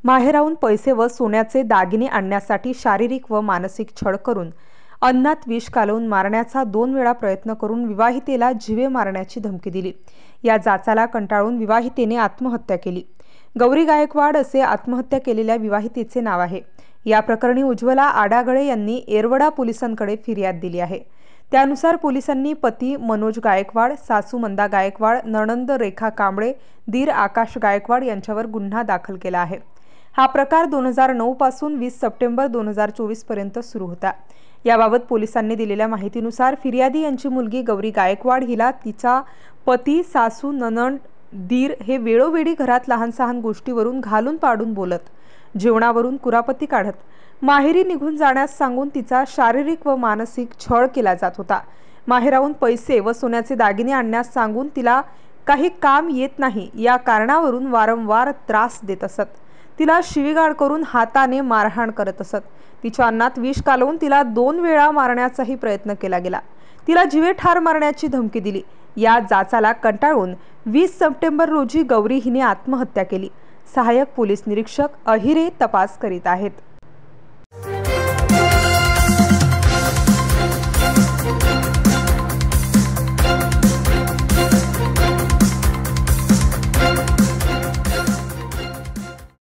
माहेराहून पैसे व सोन्याचे दागिने आणण्यासाठी शारीरिक व मानसिक छळ करून अन्नात विष कालवून मारण्याचा 2 वेळा प्रयत्न करून विवाहितेला जीवे मारण्याची धमकी दिली। या जाचाला कंटाळून विवाहितेने आत्महत्या केली। गौरी गायकवाड असे आत्महत्या केलेल्या विवाहितेचे नाव आहे। या प्रकरणी उज्ज्वला आडागळे यांनी येरवडा पोलिसांकडे फिर्याद दिली आहे। त्यानुसार पोलिसांनी पती मनोज गायकवाड, सासू मंदा गायकवाड, नणंद रेखा कांबळे, दीर आकाश गायकवाड यांच्यावर गुन्हा दाखल केला आहे। हा प्रकार 2009 पासून 20 सप्टेंबर 2024 पर्यंत सुरू होता। याबाबत पोलिसांनी दिलेल्या माहितीनुसार फिर्यादी यांची मुलगी गौरी गायकवाड हिला तिचा पती, सासू, नणंद, दीर हे वेळोवेळी घरात लहान-सहान गोष्टीवरून घालून पाडून बोलत, जेवणावरून कुरापती काढत, माहेरी निघून जाण्यास सांगून तिचा शारीरिक व मानसिक छळ केला जात होता। माहेराहून पैसे व सोन्याचे दागिने आणण्यास सांगून तिला काही काम येत नाही या कारणावरून वारंवार त्रास देत असत। तिला शिवीगाळ करून हाताने मारहाण करत असत। तिच्या अन्नात विष कालवून तिला 2 वेळा मारण्याचाही प्रयत्न केला गेला। तिला जीवे ठार मारण्याची धमकी दिली। या जाचाला कंटाळून 20 सप्टेंबर रोजी गौरी हिने आत्महत्या केली। सहाय्यक पोलीस निरीक्षक अहिरे तपास करीत आहेत।